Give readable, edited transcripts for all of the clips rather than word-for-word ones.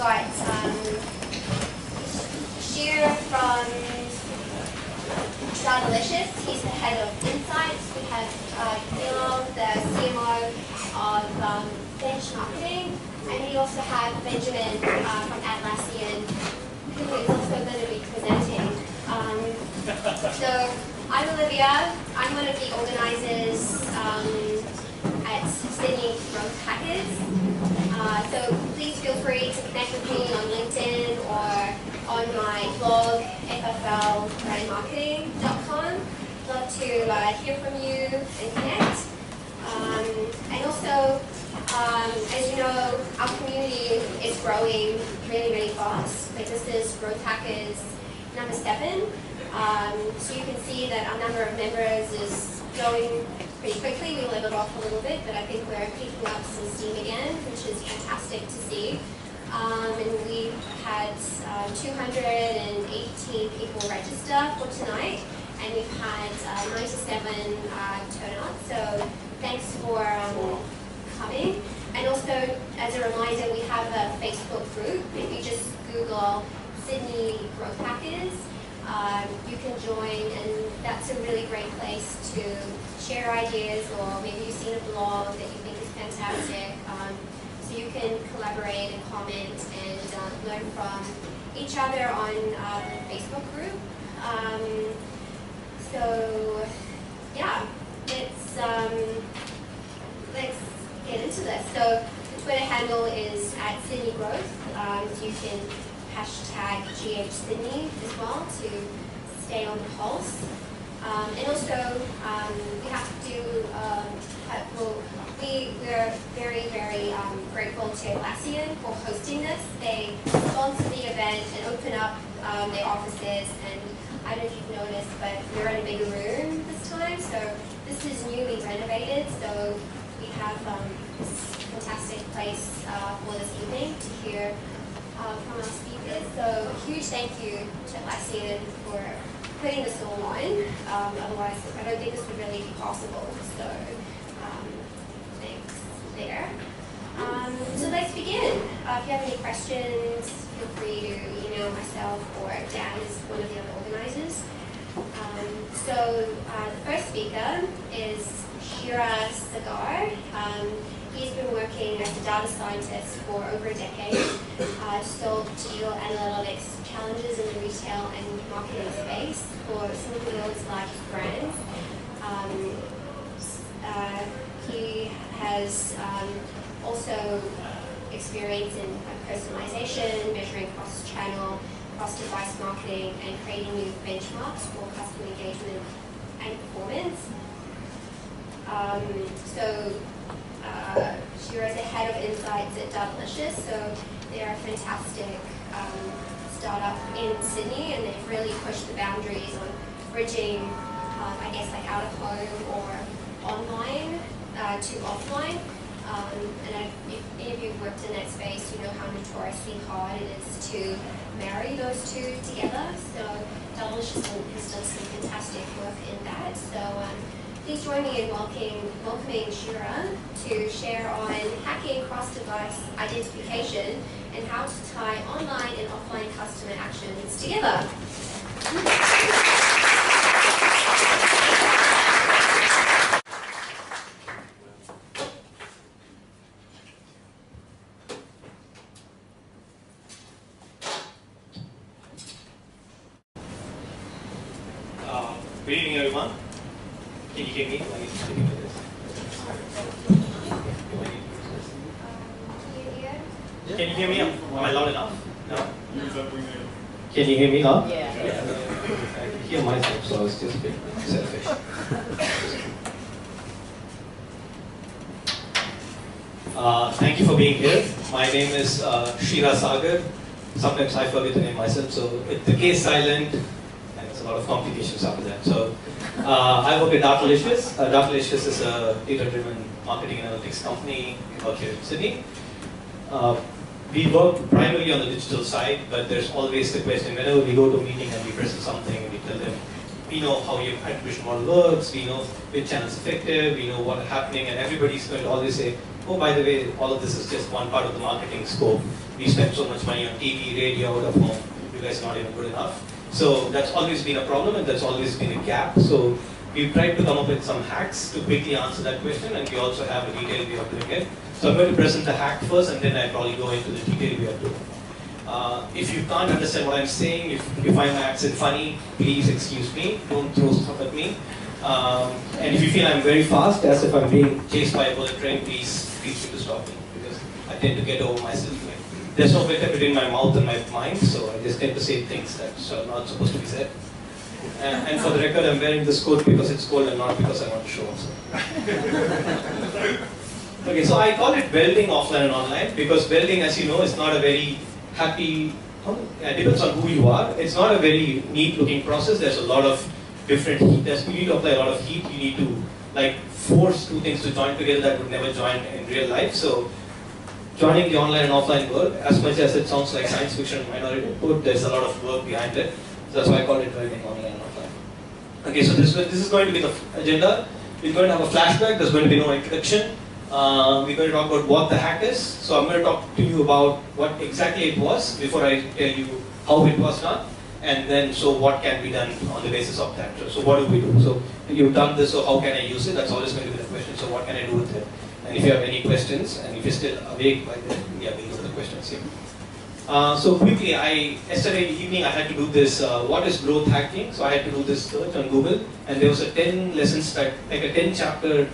got Kshira from Datalicious. He's the head of insights. We have Neil, the CMO of bench marketing, and we also have Benjamin from Atlassian, who is also going to be presenting. So I'm Olivia. I'm one of the organizers at Sydney Growth Hackers. So please feel free to connect with me on LinkedIn or on my blog, fflbrandmarketing.com. Love to hear from you and connect. And also, as you know, our community is growing really, really fast. Like, this is Growth Hackers number 7. So you can see that our number of members is growing pretty quickly. We leveled off a little bit, but I think we're picking up some steam again, which is fantastic to see. And we had 218 people register for tonight, and we've had 97 turnout. So thanks for coming. And also, as a reminder, we have a Facebook group. If you just Google Sydney Growth Hackers, you can join, and that's a really great place to share ideas, or maybe you've seen a blog that you think is fantastic. So you can collaborate and comment and learn from each other on the Facebook group. So yeah, let's get into this. So the Twitter handle is @SydneyGrowth. So you can hashtag GHSydney as well to stay on the pulse. And also, we have to do, we're very, very grateful to Atlassian for hosting this. They sponsor the event and open up their offices, and I don't know if you've noticed, but we're in a bigger room this time. So this is newly renovated, so we have this fantastic place for this evening to hear from our speakers. So a huge thank you to Atlassian for putting this all on. Otherwise, I don't think this would really be possible. So thanks there. So let's begin. If you have any questions, feel free to email myself, or Dan is one of the other organizers. So the first speaker is Kshira Saagar. He's been working as a data scientist for over a decade, solved digital analytics challenges in the retail and marketing space for some of the world's largest brands. He has also experience in personalization, measuring cross-channel, cross-device marketing, and creating new benchmarks for customer engagement and performance. Kshira is the head of insights at Datalicious, so they are a fantastic startup in Sydney, and they've really pushed the boundaries on bridging, I guess, like out of home or online to offline. And if any of you have worked in that space, you know how notoriously hard it is to marry those two together. So Datalicious has done some fantastic work in that. So please join me in welcoming Kshira to share on hacking cross-device identification and how to tie online and offline customer actions together. Good evening, everyone. Can you hear me? Can you hear me? Am I loud enough? No? Can you hear me now? Yeah. I can hear myself, so I was just a bit selfish. Thank you for being here. My name is Kshira Saagar. Sometimes I forget the name myself, so the K is silent, and it's a lot of complications after that. So I work at Datalicious. Datalicious is a data-driven marketing analytics company. We work here in Sydney. We work primarily on the digital side, but there's always the question, whenever we go to a meeting and we present something, we tell them, we know how your attribution model works, we know which channel is effective, we know what is happening, and everybody's going to always say, oh, by the way, all of this is just one part of the marketing scope. We spend so much money on TV, radio, out of home. You guys are not even good enough. So that's always been a problem, and that's always been a gap. So we've tried to come up with some hacks to quickly answer that question, and we also have a detailed way of doing it. So I'm going to present the hack first, and then I'll probably go into the detailed way of doing it. If you can't understand what I'm saying, if you find my accent funny, please excuse me. Don't throw stuff at me. And if you feel I'm very fast, as if I'm being chased by a bullet train, please feel free to stop me, because I tend to get over myself. There's no filter between my mouth and my mind, so I just tend to say things that are not supposed to be said. And for the record, I'm wearing this coat because it's cold and not because I want to show off. Okay, so I call it welding offline and online, because welding, as you know, is not a very happy, it depends on who you are. It's not a very neat looking process. There's a lot of different heat. You need to apply a lot of heat. You need to force two things to join together that would never join in real life. So joining the online and offline world, as much as it sounds like science fiction and minority report, there's a lot of work behind it. So that's why I call it welding online and offline. Okay, so this is going to be the agenda. We're going to have a flashback. There's going to be no introduction. We're going to talk about what the hack is. So I'm going to talk to you about what exactly it was before I tell you how it was done, and then so what can be done on the basis of that. So what do we do? So you've done this, so how can I use it? That's always going to be the question. So what can I do with it? And if you have any questions, and if you're still awake by then, yeah, these are the questions here. So quickly, yesterday evening I had to do this, what is growth hacking? So I had to do this search on Google, and there was a 10 lessons, like a 10 chapter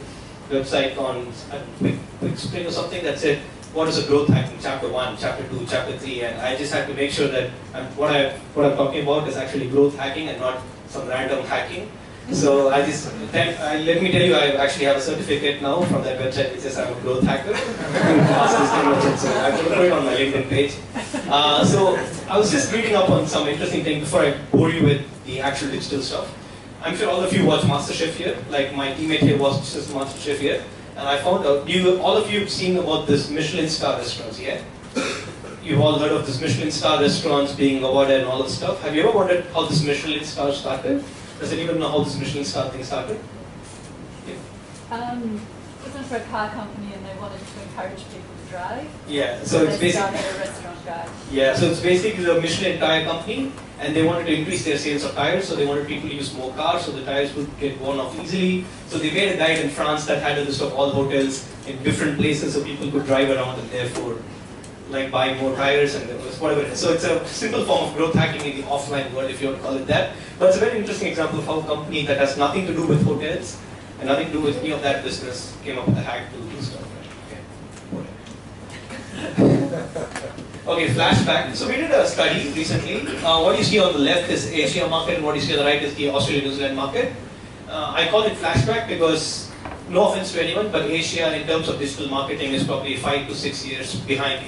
website on quick explain or something that said, what is a growth hacking? Chapter 1, Chapter 2, Chapter 3, and I just had to make sure that what I'm talking about is actually growth hacking and not some random hacking. So let me tell you, I actually have a certificate now from that website which says I'm a growth hacker. So I'm going to put it on my LinkedIn page. So I was just reading up on some interesting things before I bore you with the actual digital stuff. I'm sure all of you watch MasterChef here, like my teammate here watches MasterChef here, and I found out, all of you have seen about this Michelin star restaurants, yeah? You've all heard of this Michelin star restaurants being awarded and all that stuff. Have you ever wondered how this Michelin star started? Does anyone know how this Michelin star thing started? Yeah. This is for a car company and they wanted to encourage people to drive. Yeah, so it's basically a restaurant guide. Yeah, so it's basically the Michelin tire company, and they wanted to increase their sales of tires, so they wanted people to use more cars, so the tires would get worn off easily. So they made a guide in France that had a list of all hotels in different places, so people could drive around and therefore buy more tires and whatever it is. So it's a simple form of growth hacking in the offline world, if you want to call it that. But it's a very interesting example of how a company that has nothing to do with hotels and nothing to do with any of that business came up with a hack to do stuff. Okay, flashback. So we did a study recently. What you see on the left is Asia market, and what you see on the right is the Australia New Zealand market. I call it flashback because, no offense to anyone, but Asia in terms of digital marketing is probably 5 to 6 years behind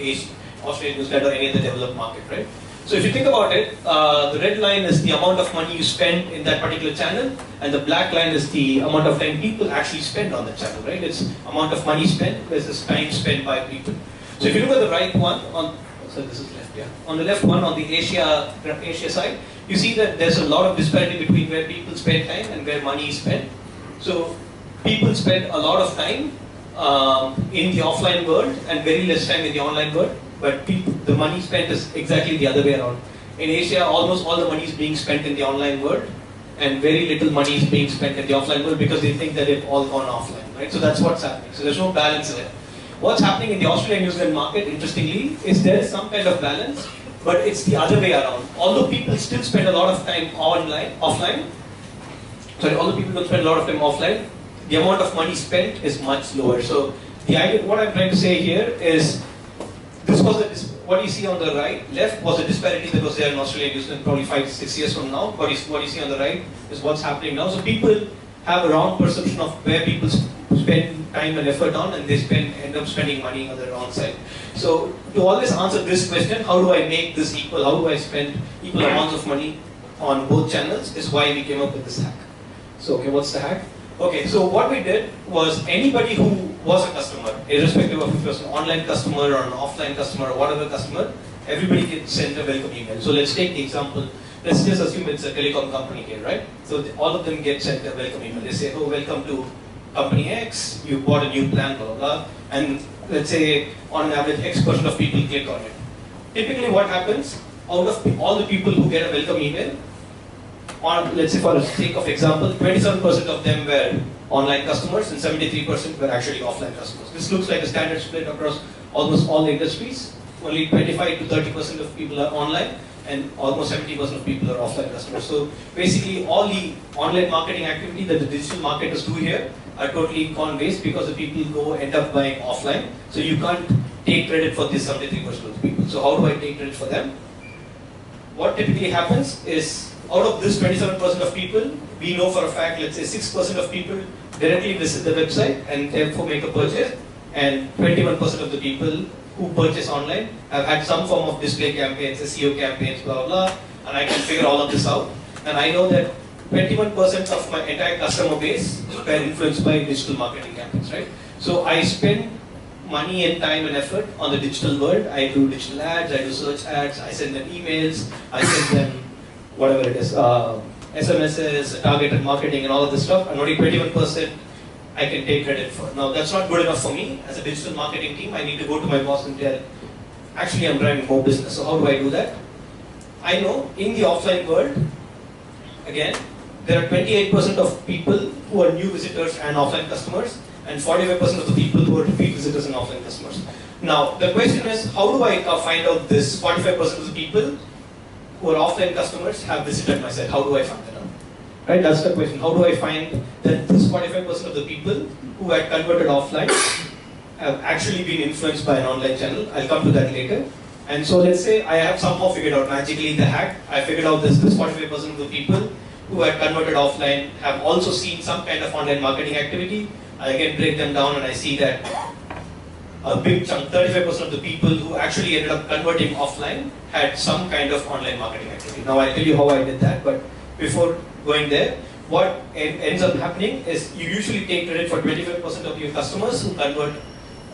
Australia, New Zealand, or any other developed market, right? So if you think about it, the red line is the amount of money you spend in that particular channel, and the black line is the amount of time people actually spend on the channel, right? It's amount of money spent versus time spent by people. So if you look at the right one, so this is left, yeah. On the left one, on the Asia side, you see that there's a lot of disparity between where people spend time and where money is spent. So people spend a lot of time in the offline world and very less time in the online world, but the money spent is exactly the other way around. In Asia, almost all the money is being spent in the online world, and very little money is being spent in the offline world because they think that they've all gone offline, right? So that's what's happening. So there's no balance there. What's happening in the Australian New Zealand market, interestingly, is there is some kind of balance, but it's the other way around. Although people still spend a lot of time offline, although people don't spend a lot of time offline, the amount of money spent is much lower. So the idea, what I'm trying to say here is, what you see on the left was a disparity that was there in Australia and New Zealand probably 5 to 6 years from now. What you see on the right is what's happening now. So people have a wrong perception of where people spend time and effort on, and they end up spending money on the wrong side. So to always answer this question, how do I make this equal? How do I spend equal amounts of money on both channels? Is why we came up with this hack. So okay, what's the hack? Okay, so what we did was anybody who was a customer, irrespective of if it was an online customer or an offline customer or whatever customer, everybody can send a welcome email. So let's take the example. let's just assume it's a telecom company here, right? So all of them get sent a welcome email. They say, oh, welcome to company X, you bought a new plan, blah, blah, blah. And let's say, on average, X% of people click on it. Typically what happens, out of all the people who get a welcome email, on, let's say for the sake of example, 27% of them were online customers and 73% were actually offline customers. This looks like a standard split across almost all the industries. Only 25 to 30% of people are online and almost 70% of people are offline customers. So basically all the online marketing activity that the digital marketers do here are totally gone-based because the people go end up buying offline. So you can't take credit for this 73% of the people. So how do I take credit for them? What typically happens is, out of this 27% of people, we know for a fact, let's say 6% of people directly visit the website and therefore make a purchase, and 21% of the people who purchase online have had some form of display campaigns, SEO campaigns, blah, blah, and I can figure all of this out. And I know that 21% of my entire customer base were influenced by digital marketing campaigns, right? So I spend money and time and effort on the digital world. I do digital ads, I do search ads, I send them emails, I send them whatever it is, SMSs, targeted marketing and all of this stuff, and only 21% I can take credit for. Now that's not good enough for me. As a digital marketing team, I need to go to my boss and tell, actually I'm driving more business, so how do I do that? I know in the offline world, again, there are 28% of people who are new visitors and offline customers, and 45% of the people who are repeat visitors and offline customers. Now, the question is, how do I find out this 45% of the people who are offline customers have visited my site? How do I find that out? Right, that's the question. How do I find that this 45% of the people who had converted offline have actually been influenced by an online channel? I'll come to that later. And so let's say I have somehow figured out magically the hack. I figured out this 45% of the people who had converted offline have also seen some kind of online marketing activity. I again break them down and I see that a big chunk, 35% of the people who actually ended up converting offline had some kind of online marketing activity. Now I'll tell you how I did that, but before going there, what ends up happening is you usually take credit for 25% of your customers who convert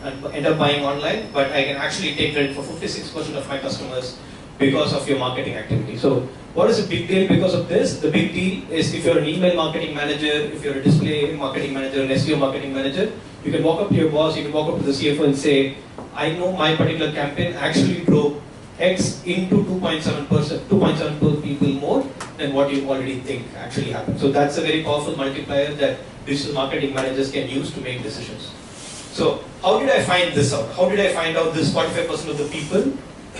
and end up buying online, but I can actually take credit for 56% of my customers because of your marketing activity. So what is the big deal because of this? The big deal is if you're an email marketing manager, if you're a display marketing manager, an SEO marketing manager, you can walk up to your boss, you can walk up to the CFO and say, I know my particular campaign actually drove X into 2.7 people more than what you already think actually happened. So that's a very powerful multiplier that digital marketing managers can use to make decisions. So how did I find this out? How did I find out this 45% of the people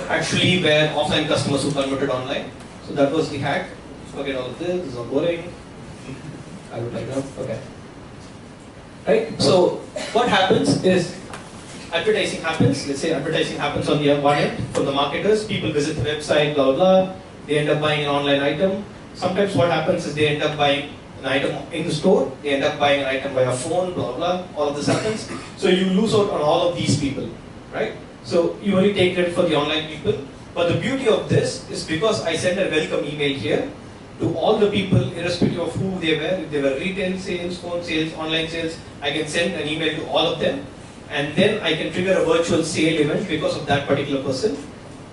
actually were offline customers who converted online? So that was the hack. Forget all of this is all boring. I would like that. Okay. Right? So what happens is advertising happens. Let's say advertising happens on the one end from the marketers. People visit the website, blah, blah, blah. They end up buying an online item. Sometimes what happens is they end up buying an item in the store. They end up buying an item via phone, blah, blah. All of this happens. So you lose out on all of these people, right? So you only take credit for the online people. But the beauty of this is because I send a welcome email here to all the people, irrespective of who they were, if they were retail sales, phone sales, online sales, I can send an email to all of them. And then I can trigger a virtual sale event because of that particular person,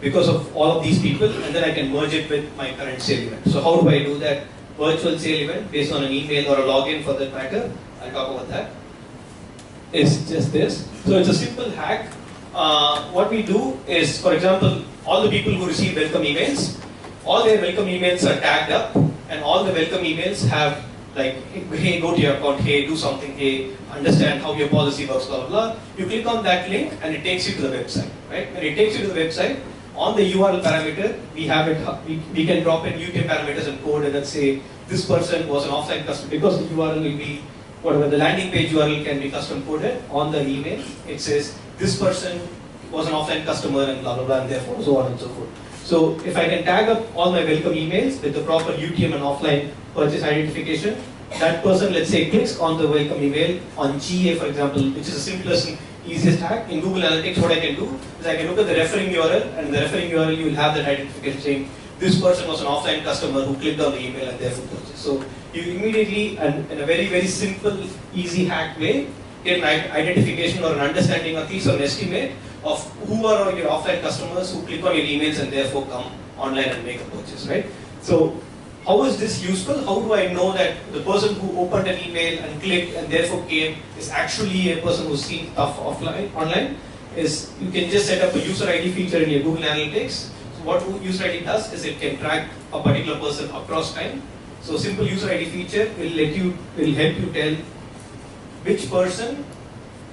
because of all of these people, and then I can merge it with my current sale event. So how do I do that virtual sale event based on an email or a login for that matter? I'll talk about that. It's just this. So it's a simple hack. What we do is, for example, all the people who receive welcome emails, all their welcome emails are tagged up, and all the welcome emails have like, hey, go to your account, hey, do something, hey, understand how your policy works, blah, blah, blah. You click on that link and it takes you to the website, right? When it takes you to the website, on the URL parameter, we have it, we can drop in UTM parameters and code and let's say this person was an offline customer, because the URL will be, whatever, the landing page URL can be custom coded on the email. It says, this person was an offline customer and blah, blah, blah, and therefore so on and so forth. So if I can tag up all my welcome emails with the proper UTM and offline purchase identification, that person, let's say, clicks on the welcome email on GA, for example, which is the simplest and easiest hack. In Google Analytics, what I can do is I can look at the referring URL, and in the referring URL, you will have that identification saying, this person was an offline customer who clicked on the email and therefore purchased. So you immediately, and in a very, very simple, easy hack way, get an identification or an understanding, at least or an estimate of who are your offline customers who click on your emails and therefore come online and make a purchase, right? So how is this useful? How do I know that the person who opened an email and clicked and therefore came is actually a person who's seen stuff online? Is you can just set up a user ID feature in your Google Analytics. So what user ID does is it can track a particular person across time. So simple user ID feature will help you tell which person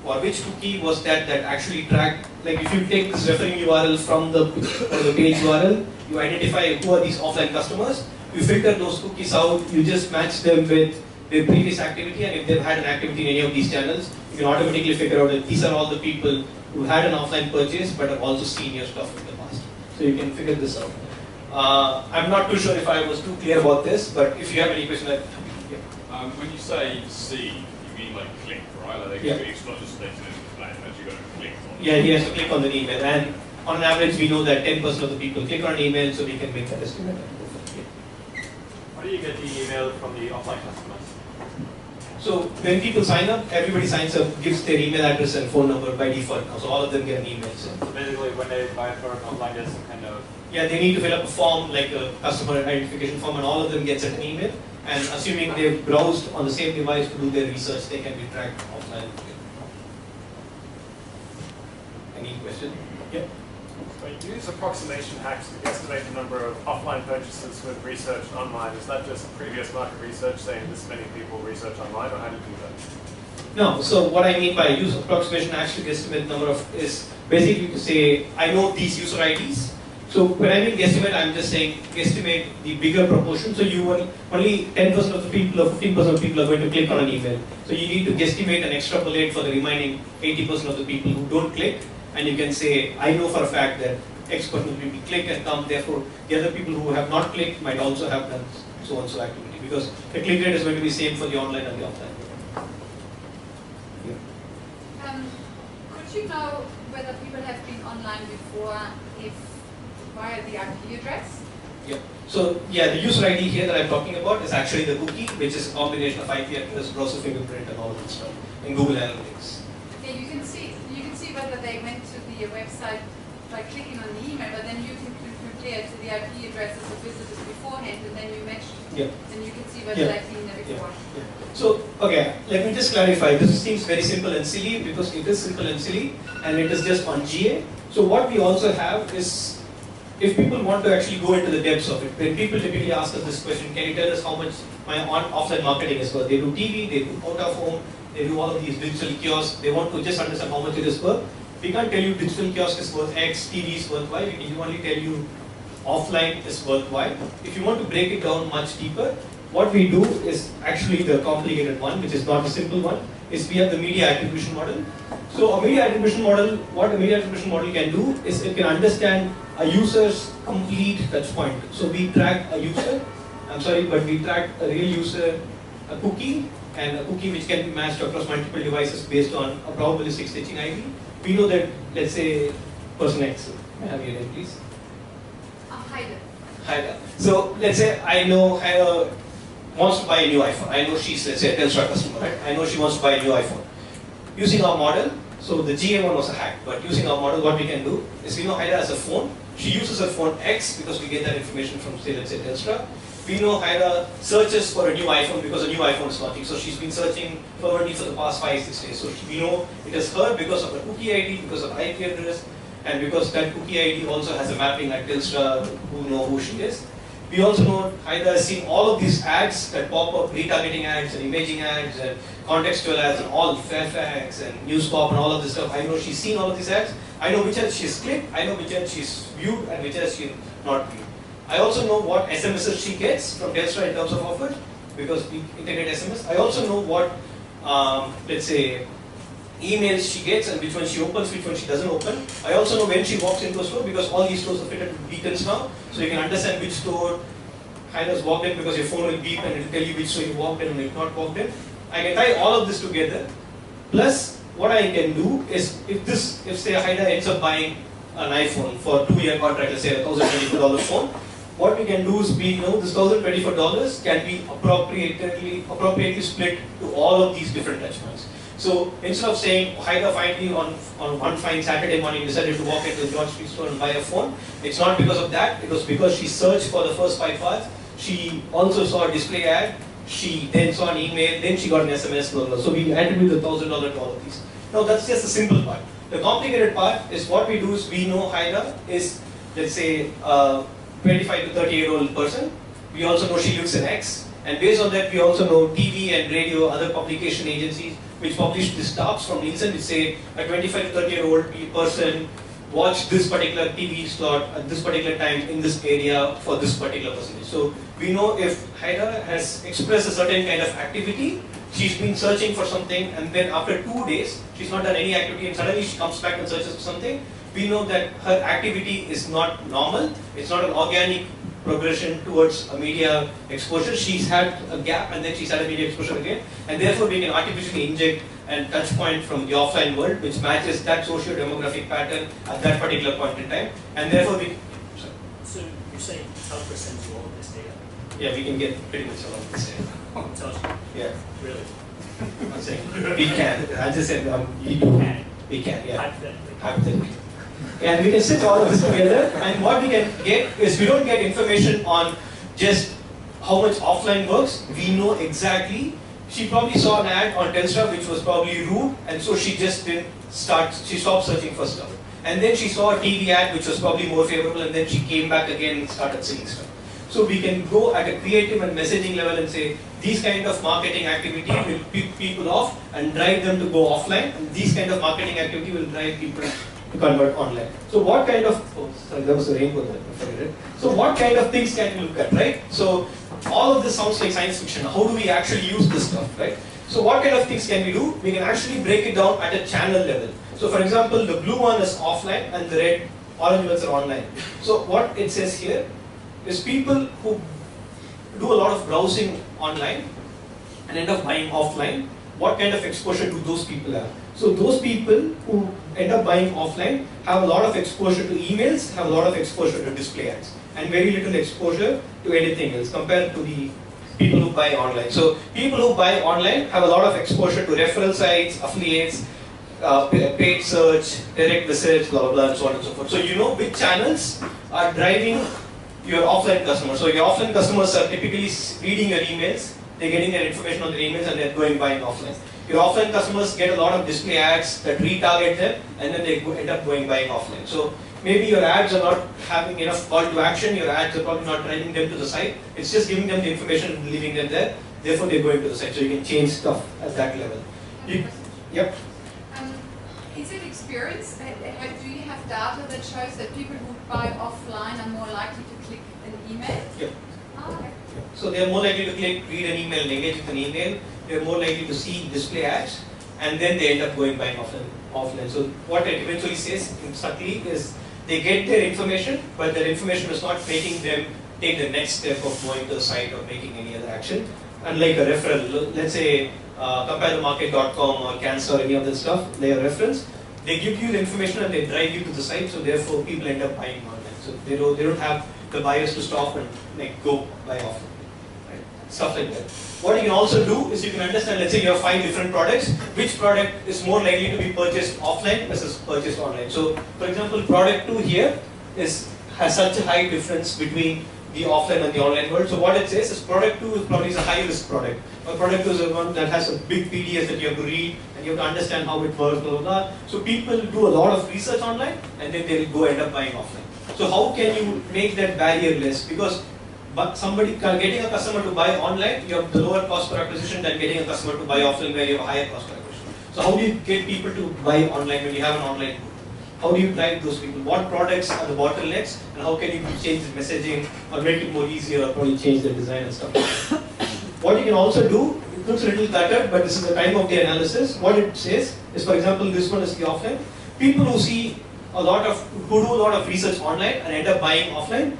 or which cookie was that actually tracked. Like if you take this referring URL from the page URL, you identify who are these offline customers, you filter those cookies out, you just match them with their previous activity, and if they've had an activity in any of these channels, you can automatically figure out that these are all the people who had an offline purchase but have also seen your stuff in the past. So you can figure this out. I'm not too sure if I was too clear about this, but if you have any question, when you say see, you mean like click, right? Like it's not just selecting a plan, but you've got to click on it. Yeah, he has to click on the email, and on average we know that 10% of the people click on an email, so we can make that estimate. How do you get the email from the offline customers? So when people sign up, everybody signs up, gives their email address and phone number by default now, so all of them get an email. So basically when they buy a product online, there's some kind of... Yeah, they need to fill up a form, like a customer identification form, and all of them get an email. And assuming they've browsed on the same device to do their research, they can be tracked offline. Any question? Yeah. So you use approximation hacks to estimate the number of offline purchases with research online. Is that just previous market research saying this many people research online, or how do you do that? No, so what I mean by use approximation hacks to estimate number of is basically to say, I know these user IDs. So when I mean guesstimate, I'm just saying guesstimate the bigger proportion. So you will, only 10% of the people or 15% of the people are going to click on an email. So you need to guesstimate and extrapolate for the remaining 80% of the people who don't click. And you can say, I know for a fact that X percent of people click and come, therefore the other people who have not clicked might also have done so and so activity, because the click rate is going to be same for the online and the offline. Yeah. Could you know whether people have been online before if via the IP address? Yeah. So yeah, the user ID here that I'm talking about is actually the cookie, which is a combination of IP address, browser fingerprint, and all of that stuff in Google Analytics. Yeah, you can see whether they went to the website by clicking on the email, but then you can compare to the IP addresses of visitors beforehand, and then you match, and you can see whether they've been there before. Yeah. So, okay, let me just clarify. This seems very simple and silly, because it is simple and silly, and it is just on GA. So what we also have is, if people want to actually go into the depths of it, when people typically ask us this question, can you tell us how much my offline marketing is worth? They do TV, they do out of home, they do all of these digital kiosks, they want to just understand how much it is worth. We can't tell you digital kiosk is worth X, TV is worth Y, we can only tell you offline is worth Y. If you want to break it down much deeper, what we do is actually the complicated one, which is not the simple one, is we have the media attribution model. So a media attribution model, what a media attribution model can do is it can understand a user's complete touch point. So we track a user, but we track a real user, a cookie, and a cookie which can be matched across multiple devices based on a probabilistic stitching ID. We know that, let's say, person X, may I have your name please? Haida. So let's say I know Haida wants to buy a new iPhone. I know she's, let's say, a Telstra customer, right? I know she wants to buy a new iPhone. Using our model, so the GA one was a hack, but using our model, what we can do is we know Haida has a phone. She uses her phone X because we get that information from, say, let's say, Telstra. We know Haida searches for a new iPhone because a new iPhone is launching. So she's been searching fervently for the past 5-6 days. So we know it is her because of her cookie ID, because of IP address, and because that cookie ID also has a mapping at Telstra who know who she is. We also know Haida has seen all of these ads that pop up, retargeting ads and imaging ads and contextual ads and all Fairfax and Newspop and all of this stuff. I know she's seen all of these ads. I know which ads she's clicked, I know which ads she's viewed and which ads she's not viewed. I also know what SMSs she gets from Telstra in terms of offers because we integrate SMS. I also know what, let's say, emails she gets and which one she opens, which one she doesn't open. I also know when she walks into a store because all these stores are fitted with beacons now, so you can understand which store Haida's walked in because your phone will beep and it will tell you which store you walked in and if not walked in. I can tie all of this together. Plus, what I can do is if say Haida ends up buying an iPhone for a 2-year contract, let's say a $1,024 phone, what we can do is we know this $1,024 can be appropriately split to all of these different touchpoints. So instead of saying Haida finally on one fine Saturday morning decided to walk into the George Street store and buy a phone, it's not because of that, it was because she searched for the first 5 hours She also saw a display ad. She then saw an email. Then she got an SMS. Blah, blah. So we attribute the $1,000 to all of these. Now that's just the simple part. The complicated part is what we do is we know Haida is, let's say, a 25 to 30-year-old person. We also know she lives in X. And based on that, we also know TV and radio, other publication agencies, which publish these stats from Nielsen, which say a 25 to 30-year-old person watched this particular TV slot at this particular time in this area for this particular percentage. So we know if Haida has expressed a certain kind of activity, she's been searching for something, and then after 2 days, she's not done any activity, and suddenly she comes back and searches for something, we know that her activity is not normal, it's not an organic progression towards a media exposure. She's had a gap and then she's had a media exposure again, and therefore we can artificially inject a touch point from the offline world which matches that socio-demographic pattern at that particular point in time, and therefore we... Sorry. So you're saying help us send you all of this data? Yeah, we can get pretty much all of this data. Tell us. Yeah. Really? I'm saying we can. I just said we can, yeah. Hypothetically. Hypothetically. And we can sit all of this together, and what we can get is we don't get information on just how much offline works. We know exactly. She probably saw an ad on Telstra which was probably rude, and so she just didn't start, she stopped searching for stuff. And then she saw a TV ad which was probably more favorable, and then she came back again and started seeing stuff. So we can go at a creative and messaging level and say, these kind of marketing activity will pick people off and drive them to go offline, and these kind of marketing activity will drive people to convert online. So what kind of, oh sorry, there was a rainbow there, I forget it. So what kind of things can we look at, right? So all of this sounds like science fiction. How do we actually use this stuff, right? So what kind of things can we do? We can actually break it down at a channel level. So for example, the blue one is offline and the red, orange ones are online. So what it says here is people who do a lot of browsing online and end up buying offline, what kind of exposure do those people have? So those people who end up buying offline have a lot of exposure to emails, have a lot of exposure to display ads, and very little exposure to anything else compared to the people who buy online. So people who buy online have a lot of exposure to referral sites, affiliates, paid search, direct visits, blah, blah, blah, and so on and so forth. So you know which channels are driving your offline customers. So your offline customers are typically reading your emails, they're getting their information on their emails, and they're going buying offline. Your offline customers get a lot of display ads that retarget them, and then they end up going buying offline. So maybe your ads are not having enough call to action, your ads are probably not driving them to the site, it's just giving them the information and leaving them there, therefore they're going to the site. So you can change stuff at that level. Yep. Is it experience? Do you have data that shows that people who buy offline are more likely to click an email? Yep. Oh, okay. So they are more likely to click, read an email, and engage with an email. They are more likely to see display ads, and then they end up going buying offline. So what it eventually says subtly is they get their information, but their information is not making them take the next step of going to the site or making any other action. Unlike a referral, let's say comparethemarket.com or Cancer or any of that stuff, they are reference. They give you the information and they drive you to the site, so therefore people end up buying online. So they don't have the buyers to stop and go buy offline. Right? Stuff like that. What you can also do is you can understand, let's say you have 5 different products, which product is more likely to be purchased offline versus purchased online. So for example, product 2 here has such a high difference between the offline and the online world. So what it says is product 2 is probably a high risk product. Or product 2 is one that has a big PDS that you have to read and you have to understand how it works, blah, blah, blah. So people do a lot of research online and then they'll go end up buying offline. So how can you make that barrier less? Because getting a customer to buy online, you have the lower cost per acquisition than getting a customer to buy offline where you have a higher cost per acquisition. So how do you get people to buy online when you have an online booth? How do you drive those people? What products are the bottlenecks, and how can you change the messaging or make it more easier or probably change the design and stuff? What you can also do, it looks a little cluttered, but this is the time of the analysis. What it says is, for example, this one is the offline. People who do a lot of research online and end up buying offline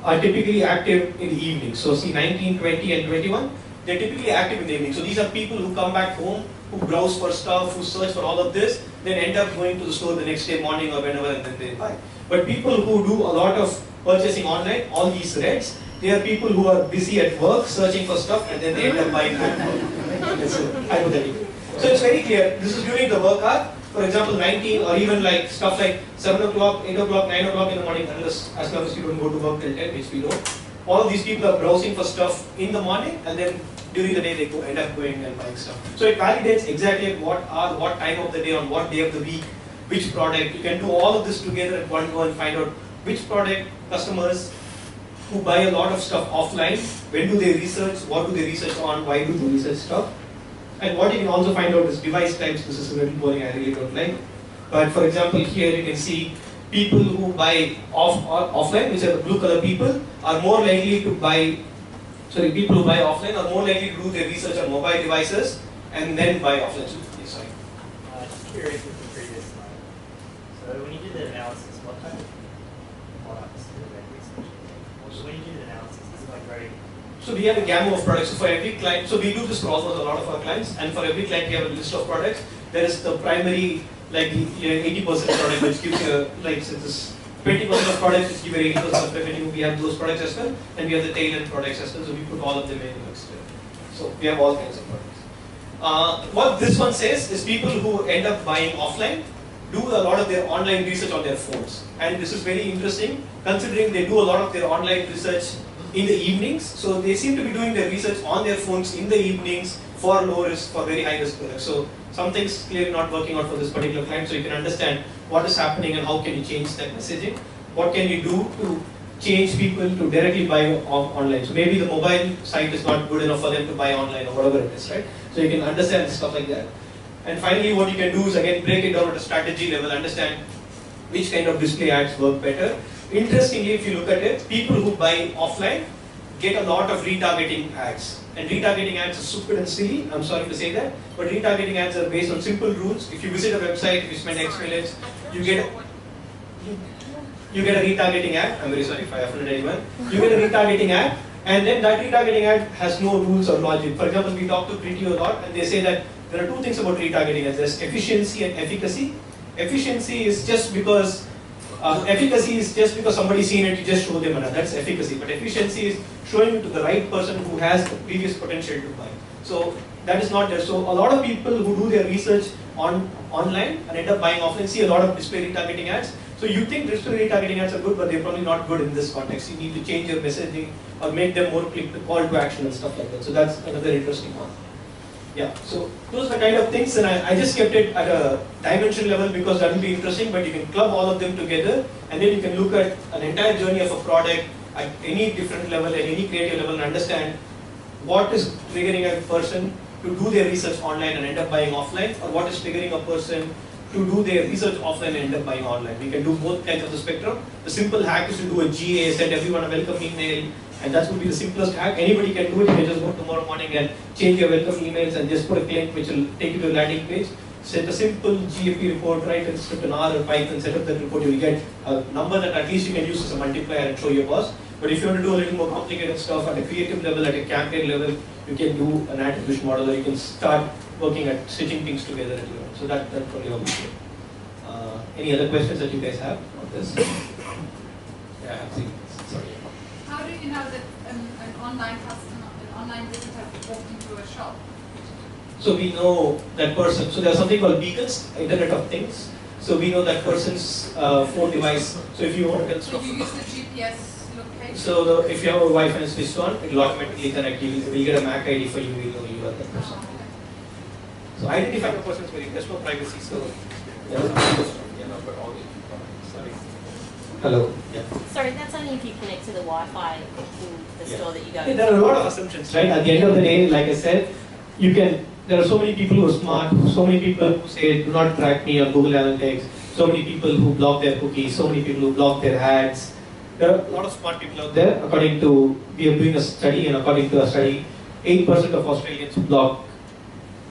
are typically active in the evening. So see 19, 20, and 21, they're typically active in the evening. So these are people who come back home, who browse for stuff, who search for all of this, then end up going to the store the next day morning or whenever and then they buy. But people who do a lot of purchasing online, all these reds, they are people who are busy at work searching for stuff and then they end up buying at home. That's hypothetical. So it's very clear, this is during the work hour. For example, 19 or even like stuff like 7 o'clock, 8 o'clock, 9 o'clock in the morning, unless as long as you don't go to work till 10, which we don't. all of these people are browsing for stuff in the morning, and then during the day they end up going and buying stuff. So it validates exactly at what time of the day, on what day of the week, which product. You can do all of this together at one go and find out which product customers who buy a lot of stuff offline, when do they research, what do they research on, why do they research stuff. And what you can also find out is device types. This is a little boring, I really don't like. But for example, here you can see people who buy offline, which are the blue color people, are more likely to buy, people who buy offline are more likely to do their research on mobile devices and then buy offline. Sorry. Just curious with the previous slide. So when you did the analysis, what type of products did you research? So when you did the analysis, is it like very... So we have a gamut of products. So for every client, so we do this for almost a lot of our clients, and for every client we have a list of products. There is the primary, like 80% product which gives you, like so this 20% of products which give you 80% of revenue. We have those products as well, and we have the tail end products as well. So we put all of them in mixed. So we have all kinds of products. What this one says is people who end up buying offline do a lot of their online research on their phones, and this is very interesting considering they do a lot of their online research in the evenings. So they seem to be doing their research on their phones in the evenings for low risk, for very high risk products. So something's clearly not working out for this particular client. So you can understand what is happening and how can you change that messaging. What can you do to change people to directly buy online? So maybe the mobile site is not good enough for them to buy online or whatever it is, right? So you can understand stuff like that. And finally, what you can do is again break it down at a strategy level, understand which kind of display ads work better. Interestingly, if you look at it, people who buy offline get a lot of retargeting ads. And retargeting ads are stupid and silly, I'm sorry to say that, but retargeting ads are based on simple rules. If you visit a website, if you spend X minutes, you get a retargeting ad. I'm very sorry if I offended anyone. You get a retargeting ad, and then that retargeting ad has no rules or logic. For example, we talk to Pretty a lot, and they say that there are two things about retargeting ads. There's efficiency and efficacy. Efficiency is just because somebody's seen it, you just show them another. That's efficacy. But efficiency is showing it to the right person who has the previous potential to buy. So that is not there. So a lot of people who do their research online and end up buying offline see a lot of display retargeting ads. So you think display retargeting ads are good, but they're probably not good in this context. You need to change your messaging or make them more call to action and stuff like that. So that's another interesting one. Yeah, so those are the kind of things, and I just kept it at a dimension level because that will be interesting, but you can club all of them together, and then you can look at an entire journey of a product at any different level, at any creative level, and understand what is triggering a person to do their research online and end up buying offline, or what is triggering a person to do their research offline and end up buying online. We can do both kinds of the spectrum. The simple hack is to do a GA, send everyone a welcome email, and that would be the simplest hack. Anybody can do it. You can just go tomorrow morning and change your welcome emails and just put a link which will take you to a landing page. Set a simple GFP report, write and script an R or Python, set up that report. You will get a number that at least you can use as a multiplier and show your boss. But if you want to do a little more complicated stuff at a creative level, at a campaign level, you can do an attribution model, or you can start working at stitching things together at your own. So that's probably how we do it. Any other questions that you guys have on this? Yeah, sorry. How do you know that an online customer, an online visitor walked into a shop? So we know that person. So there's something called beacons, Internet of Things. So we know that person's phone device. So if you want to So you use the GPS location? So if you have a Wi-Fi switched on, it will automatically connect you. We'll get a MAC ID for you. We'll know you are that person. So identifying a person is very, there's no privacy. So sorry. Hello. Yeah. Sorry, that's only if you connect to the Wi-Fi in the store that you go to. There are a lot of assumptions, right? At the end of the day, like I said, there are so many people who are smart, so many people who say, do not track me on Google Analytics, so many people who block their cookies, so many people who block their ads. There are a lot of smart people out there. We are doing a study, and according to a study, 8% of Australians block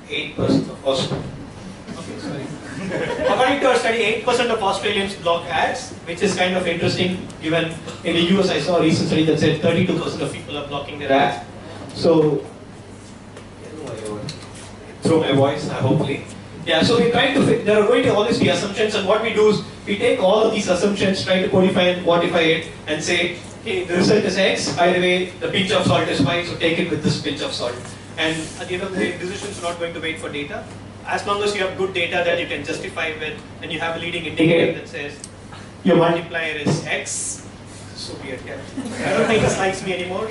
8% of Australians. Okay, sorry. According to a study, 8% of Australians block ads, which is kind of interesting given in the US I saw a recent study that said 32% of people are blocking their ads. So, through my voice, hopefully. Yeah, so we're trying to, there are going to always be assumptions, and what we do is we take all of these assumptions, try to codify and quantify it, and say, hey, the result is X, by the way, the pinch of salt is Y, so take it with this pinch of salt. And at the end of the day, decisions are not going to wait for data. As long as you have good data that you can justify with, and you have a leading indicator that says your multiplier is X, So weird, yeah. I don't think this likes me anymore.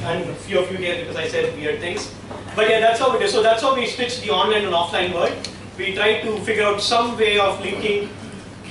And a few of you here because I said weird things. But yeah, that's how it is. So that's how we stitch the online and offline world. We try to figure out some way of linking,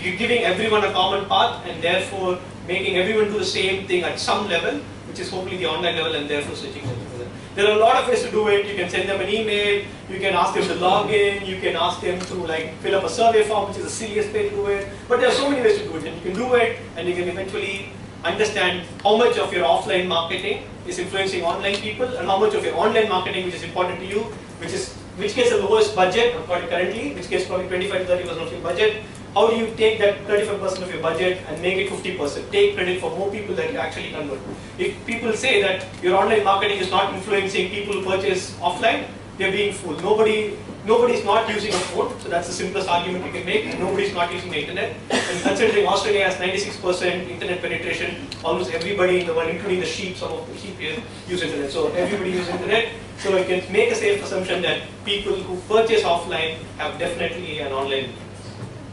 giving everyone a common path, and therefore making everyone do the same thing at some level, which is hopefully the online level, and therefore switching them together. There are a lot of ways to do it. You can send them an email, you can ask them to log in, you can ask them to like fill up a survey form, which is the silliest way to do it. But there are so many ways to do it, and you can do it, and you can eventually understand how much of your offline marketing is influencing online people, and how much of your online marketing, which is important to you, which gets the lowest budget currently, which gets probably 25 to 30% of your budget. How do you take that 35% of your budget and make it 50%? Take credit for more people that you actually convert. If people say that your online marketing is not influencing people who purchase offline, they're being fooled. Nobody's not using a phone, so that's the simplest argument you can make. Nobody's not using the internet. And considering Australia has 96% internet penetration, almost everybody in the world, including the sheep, some of the sheep here, use internet. So everybody uses internet. So we can make a safe assumption that people who purchase offline have definitely an online.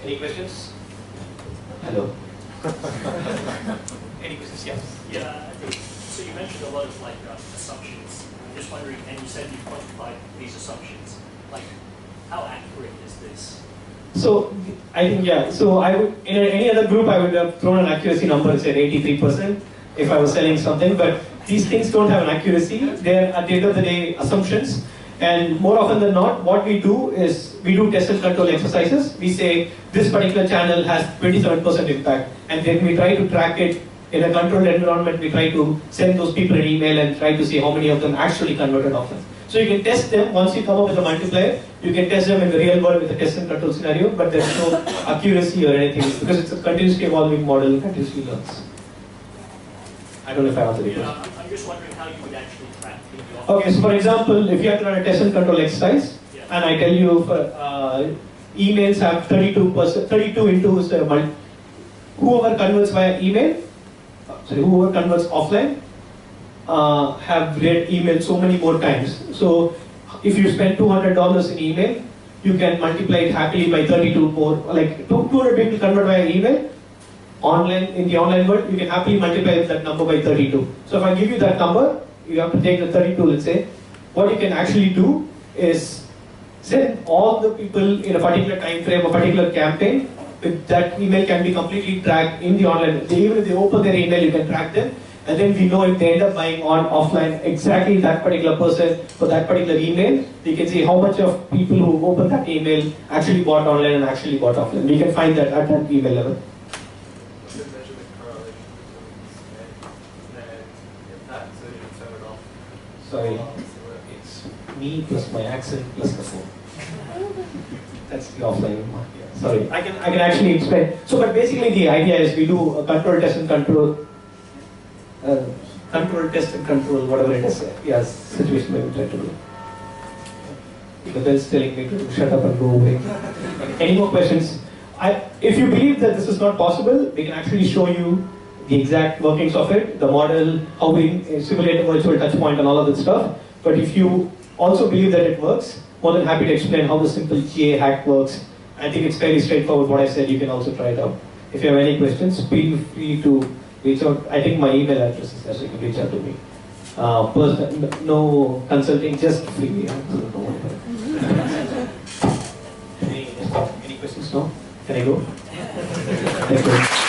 Any questions? Hello. Any questions? Yeah. Yeah. So you mentioned a lot of like assumptions. I'm just wondering, and you said you quantified these assumptions. Like, how accurate is this? So I think yeah. So I would in any other group I would have thrown an accuracy number and said 83% if I was selling something. But these things don't have an accuracy. They're at the end of the day assumptions. And more often than not, what we do is we do test and control exercises. We say this particular channel has 27% impact, and then we try to track it in a controlled environment. We try to send those people an email and try to see how many of them actually converted offline. So you can test them once you come up with a multiplier. You can test them in the real world with a test and control scenario, but there's no accuracy or anything because it's a continuously evolving model. It continuously learns. I don't know if I answered the question. I'm just wondering how you would actually track the Okay, so for example, if you have to run a test and control exercise, and I tell you emails have 32 into whoever converts via email, whoever converts offline, have read email so many more times. So if you spend $200 in email, you can multiply it happily by 32 more, like 200 people convert via email. Online, in the online world, you can happily multiply that number by 32. So if I give you that number, you have to take the 32, let's say. What you can actually do is send all the people in a particular time frame, a particular campaign. That email can be completely tracked in the online. Even if they open their email, you can track them. And then we know if they end up buying on offline exactly that particular person for that particular email. We can see how much of people who opened that email actually bought online and actually bought offline. We can find that at that email level. Sorry, it's me plus my accent plus the phone. That's the offline one. Sorry, I can actually explain. So, but basically the idea is we do a control test and control, whatever it is. Yes, situation we try to do. The bell's telling me to shut up and go away. Any more questions? If you believe that this is not possible, we can actually show you the exact workings of it, the model, how we simulate a virtual touch point and all of that stuff. But if you also believe that it works, more than happy to explain how the simple GA hack works. I think it's fairly straightforward what I said, you can also try it out. If you have any questions, feel free to reach out. I think my email address is there, so you can reach out to me. No consulting, just free. Any questions? No? Can I go? Thank you.